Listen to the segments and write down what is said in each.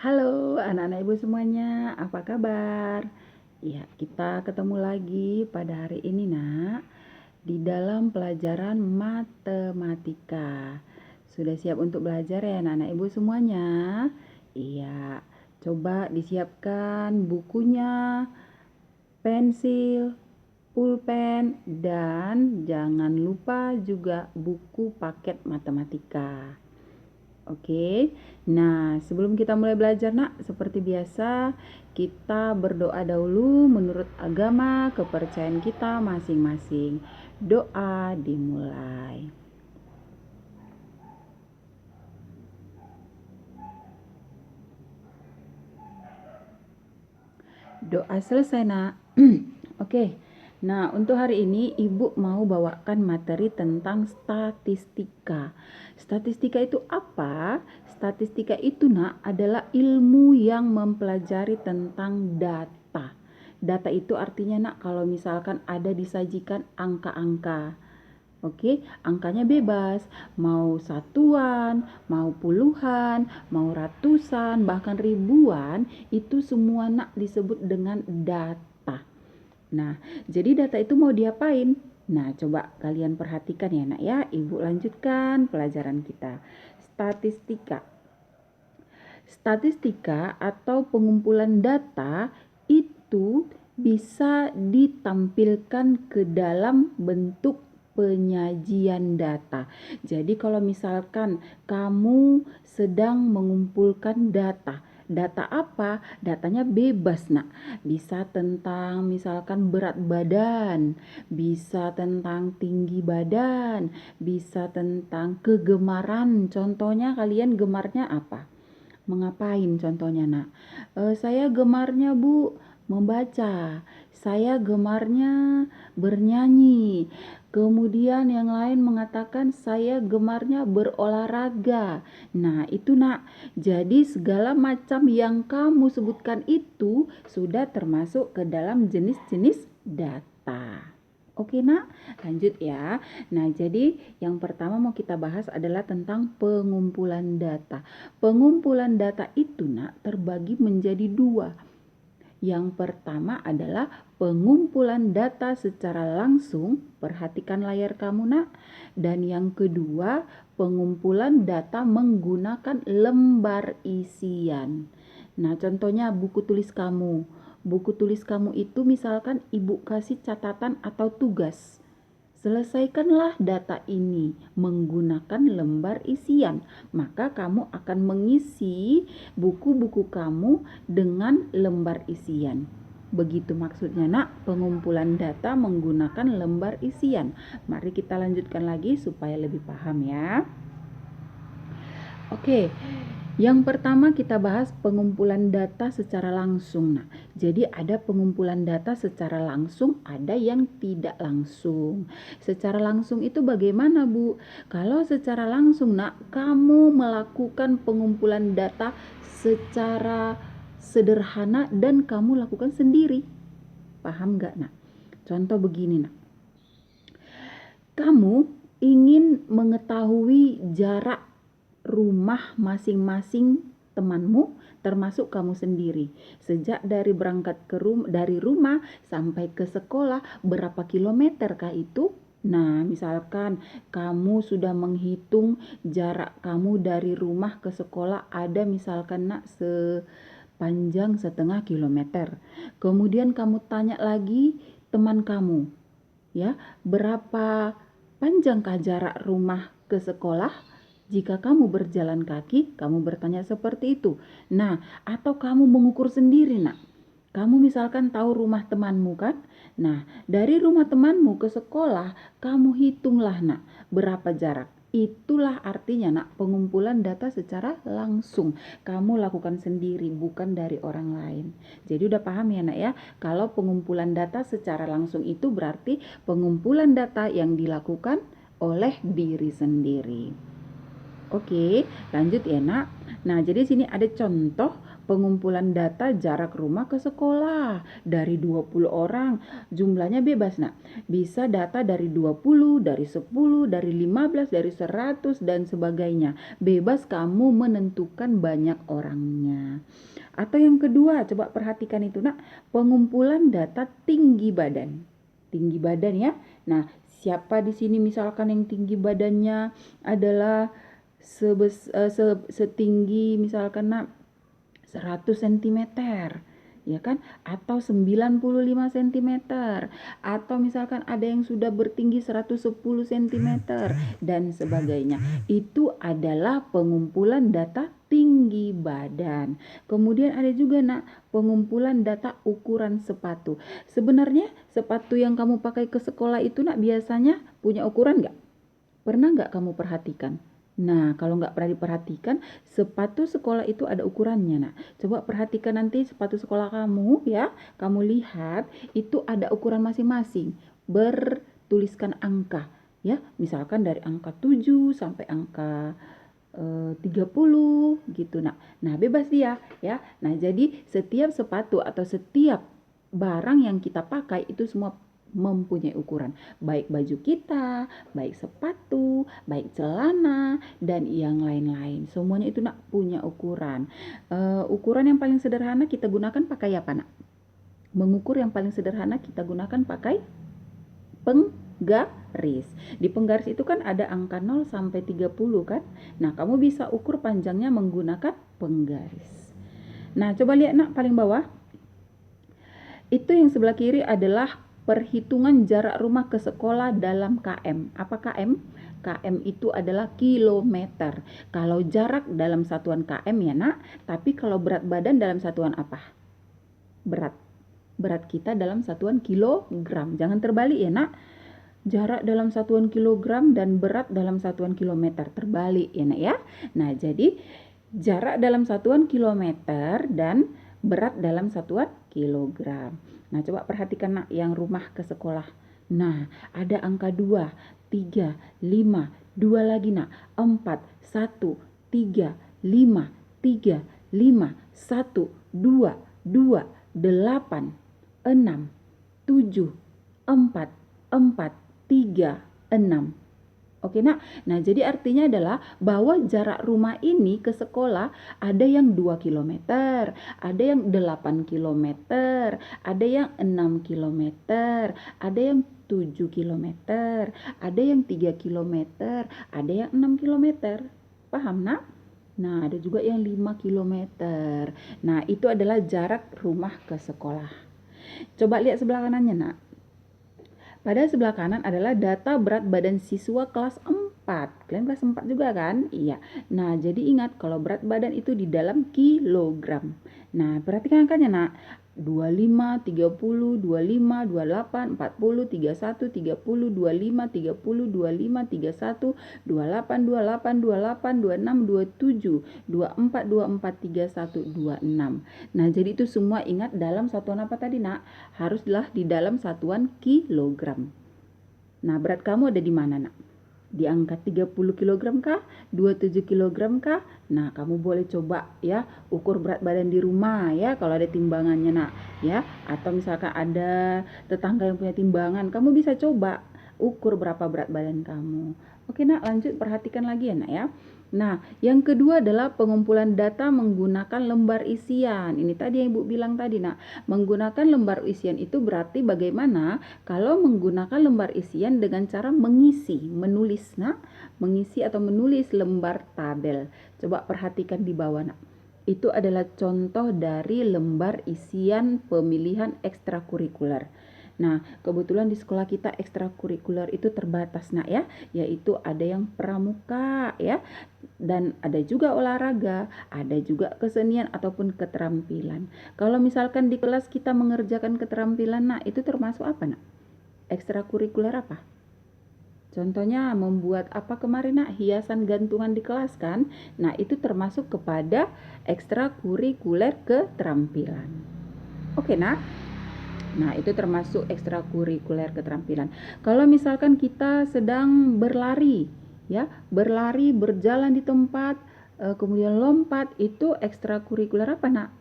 Halo anak-anak ibu semuanya, apa kabar? Ya, kita ketemu lagi pada hari ini nak, di dalam pelajaran matematika. Sudah siap untuk belajar ya anak-anak ibu semuanya? Iya, coba disiapkan bukunya, pensil, pulpen, dan jangan lupa juga buku paket matematika. Oke, nah sebelum kita mulai belajar nak, seperti biasa kita berdoa dahulu menurut agama kepercayaan kita masing-masing. Doa dimulai. Doa selesai nak. Oke, nah untuk hari ini ibu mau bawakan materi tentang statistika. Statistika itu apa? Statistika itu nak adalah ilmu yang mempelajari tentang data. Data itu artinya nak kalau misalkan ada disajikan angka-angka. Oke, angkanya bebas, mau satuan, mau puluhan, mau ratusan, bahkan ribuan, itu semua nak disebut dengan data. Nah, jadi data itu mau diapain? Nah, coba kalian perhatikan ya nak ya, ibu lanjutkan pelajaran kita. Statistika. Statistika atau pengumpulan data itu bisa ditampilkan ke dalam bentuk penyajian data. Jadi kalau misalkan kamu sedang mengumpulkan data, data apa? Datanya bebas nak. Bisa tentang misalkan berat badan, bisa tentang tinggi badan, bisa tentang kegemaran. Contohnya kalian gemarnya apa? Mengapain contohnya nak? Saya gemarnya bu membaca, saya gemarnya bernyanyi. Kemudian yang lain mengatakan saya gemarnya berolahraga. Nah itu nak, jadi segala macam yang kamu sebutkan itu sudah termasuk ke dalam jenis-jenis data. Oke nak, lanjut ya. Nah jadi yang pertama mau kita bahas adalah tentang pengumpulan data. Pengumpulan data itu nak terbagi menjadi dua. Yang pertama adalah pengumpulan data secara langsung, perhatikan layar kamu nak. Dan yang kedua, pengumpulan data menggunakan lembar isian. Nah contohnya buku tulis kamu. Buku tulis kamu itu misalkan ibu kasih catatan atau tugas. Selesaikanlah data ini menggunakan lembar isian. Maka kamu akan mengisi buku-buku kamu dengan lembar isian. Begitu maksudnya nak, pengumpulan data menggunakan lembar isian. Mari kita lanjutkan lagi supaya lebih paham ya. Oke. Yang pertama kita bahas pengumpulan data secara langsung. Nah, jadi ada pengumpulan data secara langsung, ada yang tidak langsung. Secara langsung itu bagaimana, Bu? Kalau secara langsung, nak, kamu melakukan pengumpulan data secara sederhana dan kamu lakukan sendiri. Paham nggak, nak? Contoh begini, nak. Kamu ingin mengetahui jarak rumah masing-masing temanmu termasuk kamu sendiri. Sejak dari berangkat dari rumah sampai ke sekolah berapa kilometer kah itu? Nah, misalkan kamu sudah menghitung jarak kamu dari rumah ke sekolah ada misalkan nak sepanjang setengah kilometer. Kemudian kamu tanya lagi teman kamu, ya, berapa panjangkah jarak rumah ke sekolah? Jika kamu berjalan kaki, kamu bertanya seperti itu. Nah, atau kamu mengukur sendiri, nak. Kamu misalkan tahu rumah temanmu kan? Nah, dari rumah temanmu ke sekolah, kamu hitunglah, nak, berapa jarak. Itulah artinya, nak, pengumpulan data secara langsung. Kamu lakukan sendiri, bukan dari orang lain. Jadi udah paham ya, nak ya? Kalau pengumpulan data secara langsung itu berarti pengumpulan data yang dilakukan oleh diri sendiri. Oke, lanjut ya nak. Nah, jadi sini ada contoh pengumpulan data jarak rumah ke sekolah dari 20 orang. Jumlahnya bebas, Nak. Bisa data dari 20, dari 10, dari 15, dari 100 dan sebagainya. Bebas kamu menentukan banyak orangnya. Atau yang kedua, coba perhatikan itu, Nak, pengumpulan data tinggi badan. Tinggi badan ya. Nah, siapa di sini misalkan yang tinggi badannya adalah setinggi misalkan, Nak, 100 cm, ya kan? Atau 95 cm, atau misalkan ada yang sudah bertinggi 110 cm dan sebagainya. Itu adalah pengumpulan data tinggi badan. Kemudian ada juga, Nak, pengumpulan data ukuran sepatu. Sebenarnya sepatu yang kamu pakai ke sekolah itu, Nak, biasanya punya ukuran nggak? Pernah nggak kamu perhatikan? Nah, kalau nggak pernah diperhatikan, sepatu sekolah itu ada ukurannya, Nak. Coba perhatikan nanti sepatu sekolah kamu ya, kamu lihat itu ada ukuran masing-masing, bertuliskan angka ya. Misalkan dari angka 7 sampai angka 30 gitu, Nak. Nah, bebas dia ya. Nah, jadi setiap sepatu atau setiap barang yang kita pakai itu semua mempunyai ukuran, baik baju kita, baik sepatu, baik celana, dan yang lain-lain. Semuanya itu, Nak, punya ukuran. Ukuran yang paling sederhana kita gunakan pakai apa, Nak? Mengukur yang paling sederhana kita gunakan pakai penggaris. Di penggaris itu kan ada angka 0 sampai 30 kan? Nah, kamu bisa ukur panjangnya menggunakan penggaris. Nah, coba lihat, Nak, paling bawah. Itu yang sebelah kiri adalah perhitungan jarak rumah ke sekolah dalam km. Apa km? Km itu adalah kilometer. Kalau jarak dalam satuan km ya, Nak. Tapi kalau berat badan dalam satuan apa? Berat. Berat kita dalam satuan kilogram. Jangan terbalik ya, Nak. Jarak dalam satuan kilogram dan berat dalam satuan kilometer. Terbalik ya, Nak ya. Nah, jadi jarak dalam satuan kilometer dan berat dalam satuan kilogram. Nah, coba perhatikan, Nak, yang rumah ke sekolah. Nah, ada angka 2, 3, 5, 2 lagi, Nak, 4, 1, 3, 5, 3, 5, 1, 2, 2, 8, 6, 7, 4, 4, 3, 6. Oke, Nak. Nah, jadi artinya adalah bahwa jarak rumah ini ke sekolah ada yang 2 km, ada yang 8 km, ada yang 6 km, ada yang 7 km, ada yang 3 km, ada yang 6 km. Paham, Nak? Nah, ada juga yang 5 km. Nah, itu adalah jarak rumah ke sekolah. Coba lihat sebelah kanannya, Nak. Pada sebelah kanan adalah data berat badan siswa kelas 4. Kalian kelas 4 juga kan? Iya. Nah, jadi ingat kalau berat badan itu di dalam kilogram. Nah, perhatikan angkanya, Nak. 25, 30, 25, 28, 40, 31, 30, 25, 30, 25, 31, 28, 28, 28, 26, 27, 24, 24, 31, 26. Nah, jadi itu semua ingat dalam satuan apa tadi, Nak? Haruslah di dalam satuan kilogram. Nah, berat kamu ada di mana, Nak? Di angka 30 kg kah? 27 kg kah? Nah, kamu boleh coba ya ukur berat badan di rumah ya kalau ada timbangannya, Nak, ya. Atau misalkan ada tetangga yang punya timbangan, kamu bisa coba ukur berapa berat badan kamu. Oke, Nak, lanjut perhatikan lagi ya, Nak ya. Nah, yang kedua adalah pengumpulan data menggunakan lembar isian. Ini tadi yang Ibu bilang tadi, Nak. Menggunakan lembar isian itu berarti bagaimana kalau menggunakan lembar isian dengan cara mengisi, menulis, Nak. Mengisi atau menulis lembar tabel. Coba perhatikan di bawah, Nak. Itu adalah contoh dari lembar isian pemilihan ekstrakurikuler. Nah, kebetulan di sekolah kita ekstrakurikuler itu terbatas, Nak ya, yaitu ada yang pramuka ya, dan ada juga olahraga, ada juga kesenian ataupun keterampilan. Kalau misalkan di kelas kita mengerjakan keterampilan, Nak, itu termasuk apa, Nak? Ekstrakurikuler apa? Contohnya membuat apa kemarin, Nak? Hiasan gantungan di kelas kan? Nah, itu termasuk kepada ekstrakurikuler keterampilan. Oke, Nak? Nah, itu termasuk ekstrakurikuler keterampilan. Kalau misalkan kita sedang berlari, ya, berlari, berjalan di tempat, kemudian lompat, itu ekstrakurikuler apa nak?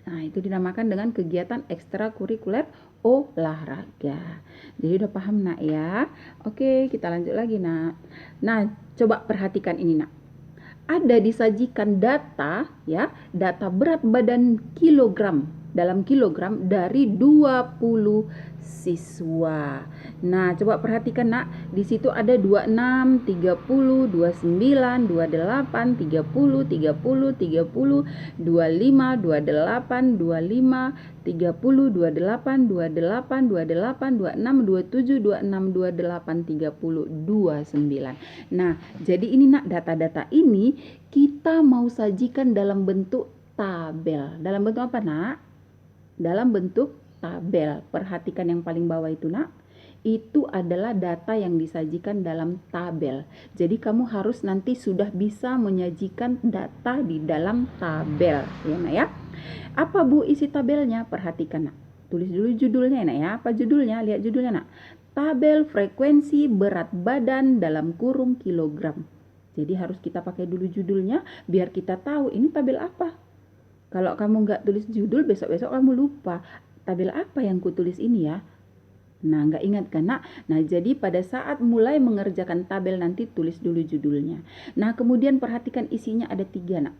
Nah, itu dinamakan dengan kegiatan ekstrakurikuler olahraga. Jadi udah paham nak ya? Oke, kita lanjut lagi nak. Nah, coba perhatikan ini nak. Ada disajikan data ya, data berat badan dalam kilogram dari 20 siswa. Nah, coba perhatikan nak, di situ ada 26, 30, 29, 28, 30, 30, 30, 25, 28, 25, 30, 28, 28, 28, 26, 27, 26, 28, 30, 29. Nah, jadi ini nak, data-data ini kita mau sajikan dalam bentuk tabel. Dalam bentuk apa nak? Dalam bentuk tabel. Perhatikan yang paling bawah itu nak. Itu adalah data yang disajikan dalam tabel. Jadi kamu harus nanti sudah bisa menyajikan data di dalam tabel. Ya nak ya. Apa bu isi tabelnya? Perhatikan nak. Tulis dulu judulnya nak ya. Apa judulnya? Lihat judulnya nak. Tabel frekuensi berat badan dalam kurung kilogram. Jadi harus kita pakai dulu judulnya biar kita tahu ini tabel apa. Kalau kamu nggak tulis judul, besok-besok kamu lupa. Tabel apa yang kutulis ini ya? Nah, nggak ingat kan nak? Nah, jadi pada saat mulai mengerjakan tabel nanti tulis dulu judulnya. Nah, kemudian perhatikan isinya ada 3 nak.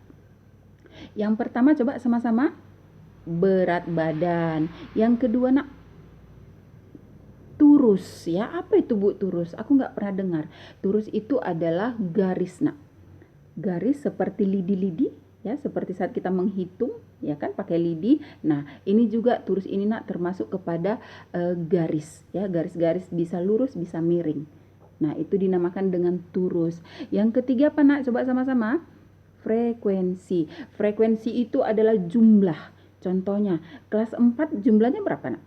Yang pertama coba sama-sama berat badan. Yang kedua nak turus ya. Apa itu bu turus? Aku nggak pernah dengar. Turus itu adalah garis nak. Garis seperti lidi-lidi ya, seperti saat kita menghitung ya kan pakai lidi. Nah, ini juga turus ini nak termasuk kepada garis ya. Garis-garis bisa lurus, bisa miring. Nah, itu dinamakan dengan turus. Yang ketiga apa nak? Coba sama-sama. Frekuensi. Frekuensi itu adalah jumlah. Contohnya, kelas 4 jumlahnya berapa nak?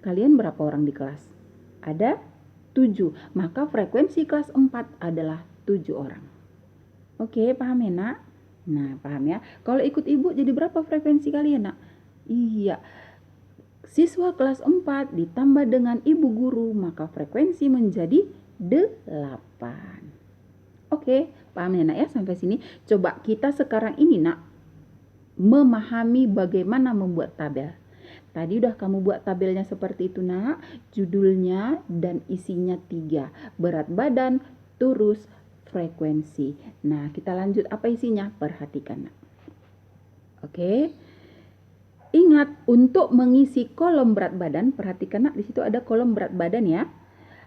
Kalian berapa orang di kelas? Ada 7. Maka frekuensi kelas 4 adalah 7 orang. Oke, paham ya nak? Nah, paham ya. Kalau ikut ibu jadi berapa frekuensi kalian nak? Iya. Siswa kelas 4 ditambah dengan ibu guru, maka frekuensi menjadi 8. Oke, paham ya nak ya sampai sini? Coba kita sekarang ini nak memahami bagaimana membuat tabel. Tadi udah kamu buat tabelnya seperti itu nak, judulnya dan isinya 3, berat badan, turus, frekuensi. Nah, kita lanjut apa isinya? Perhatikan nak. Oke. Ingat untuk mengisi kolom berat badan, perhatikan nak di situ ada kolom berat badan ya.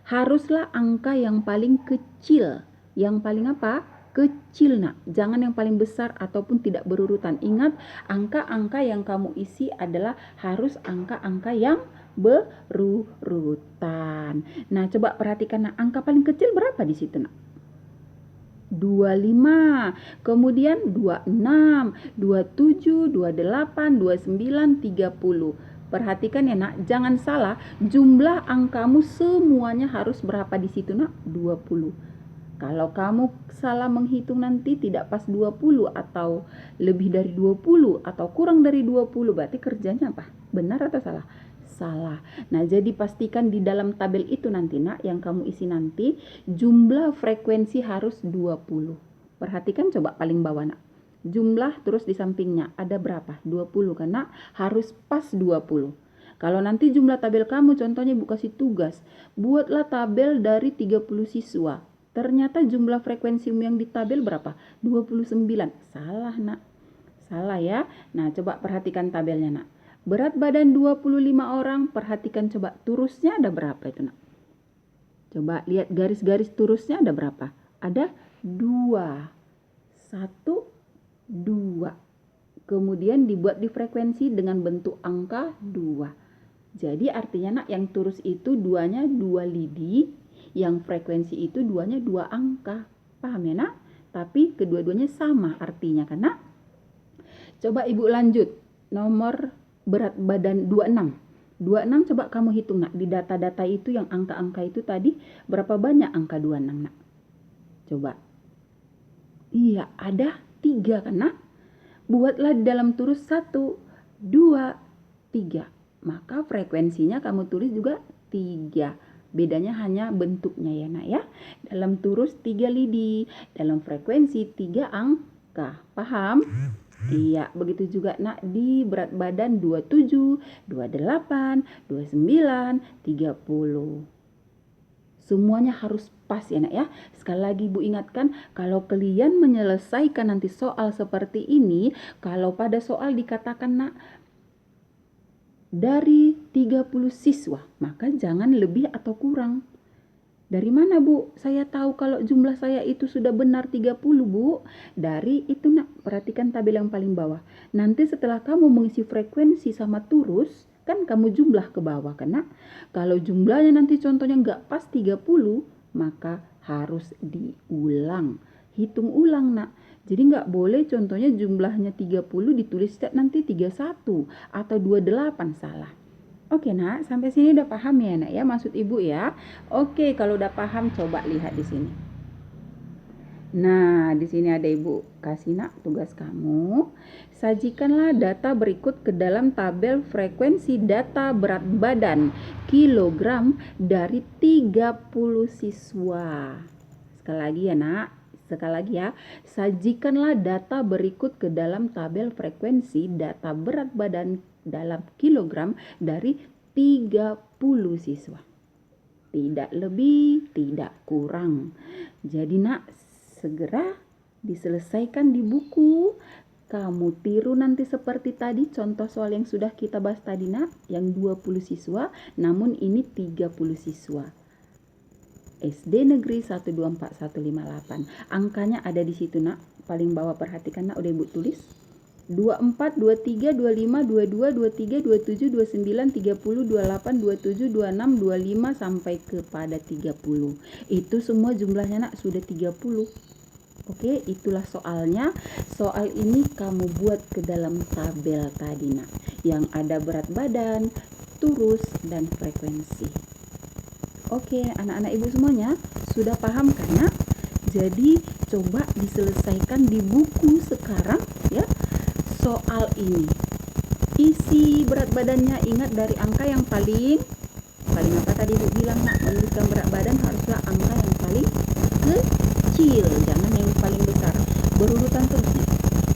Haruslah angka yang paling kecil. Yang paling apa? Kecil nak, jangan yang paling besar ataupun tidak berurutan. Ingat, angka-angka yang kamu isi adalah harus angka-angka yang berurutan. Nah, coba perhatikan nak, angka paling kecil berapa di situ nak? 25, kemudian 26, 27, 28, 29, 30. Perhatikan ya nak, jangan salah, jumlah angkamu semuanya harus berapa di situ nak? 20. Kalau kamu salah menghitung nanti tidak pas 20 atau lebih dari 20 atau kurang dari 20, berarti kerjanya apa? Benar atau salah? Salah. Nah, jadi pastikan di dalam tabel itu nanti nak yang kamu isi nanti jumlah frekuensi harus 20. Perhatikan coba paling bawah nak. Jumlah terus di sampingnya ada berapa? 20 kan nak? Harus pas 20. Kalau nanti jumlah tabel kamu contohnya Bu kasih tugas, buatlah tabel dari 30 siswa. Ternyata jumlah frekuensimu yang di tabel berapa? 29. Salah nak. Salah ya. Nah, coba perhatikan tabelnya nak. Berat badan 25 orang, perhatikan coba turusnya ada berapa itu nak? Coba lihat garis-garis turusnya ada berapa? Ada 2. 1, 2. Kemudian dibuat di frekuensi dengan bentuk angka 2. Jadi artinya nak yang turus itu duanya 2 lidi, yang frekuensi itu duanya 2 angka. Paham ya nak? Tapi kedua-duanya sama artinya kan nak? Coba ibu lanjut. Nomor berat badan 26. 26 coba kamu hitung nak. Di data-data itu yang angka-angka itu tadi berapa banyak angka 26 nak? Coba. Iya, ada 3 kan nak? Buatlah di dalam turus 1, 2, 3. Maka frekuensinya kamu tulis juga 3. Bedanya hanya bentuknya ya nak ya. Dalam turus 3 lidi, dalam frekuensi 3 angka. Paham? Iya, begitu juga nak di berat badan 27, 28, 29, 30. Semuanya harus pas ya nak ya. Sekali lagi Ibu ingatkan, kalau kalian menyelesaikan nanti soal seperti ini, kalau pada soal dikatakan nak dari 30 siswa, maka jangan lebih atau kurang. Dari mana Bu? Saya tahu kalau jumlah saya itu sudah benar 30 Bu. Dari itu nak, perhatikan tabel yang paling bawah. Nanti setelah kamu mengisi frekuensi sama turus, kan kamu jumlah ke bawah kan nak? Kalau jumlahnya nanti contohnya nggak pas 30, maka harus diulang. Hitung ulang nak. Jadi nggak boleh contohnya jumlahnya 30 ditulis nanti 31 atau 28 salah. Oke nak, sampai sini udah paham ya nak ya maksud ibu ya. Oke, kalau udah paham coba lihat di sini. Nah, di sini ada ibu kasih nak tugas kamu. Sajikanlah data berikut ke dalam tabel frekuensi data berat badan kilogram dari 30 siswa. Sekali lagi ya nak. Sekali lagi ya, sajikanlah data berikut ke dalam tabel frekuensi data berat badan dalam kilogram dari 30 siswa. Tidak lebih, tidak kurang. Jadi nak, segera diselesaikan di buku. Kamu tiru nanti seperti tadi contoh soal yang sudah kita bahas tadi nak, yang 20 siswa, namun ini 30 siswa. SD Negeri 124158. Angkanya ada di situ nak. Paling bawah perhatikan nak, udah Ibu tulis. 24, 23, 25, 22, 23, 27, 29, 30, 28, 27, 26, 25 sampai kepada 30. Itu semua jumlahnya nak sudah 30. Oke, itulah soalnya. Soal ini kamu buat ke dalam tabel tadi nak, yang ada berat badan, turus, dan frekuensi. Oke, anak-anak ibu semuanya sudah paham kan nak? Jadi coba diselesaikan di buku sekarang ya soal ini. Isi berat badannya, ingat dari angka yang paling apa tadi ibu bilang nak, menuliskan berat badan haruslah angka yang paling kecil, jangan yang paling besar. Berurutan terus.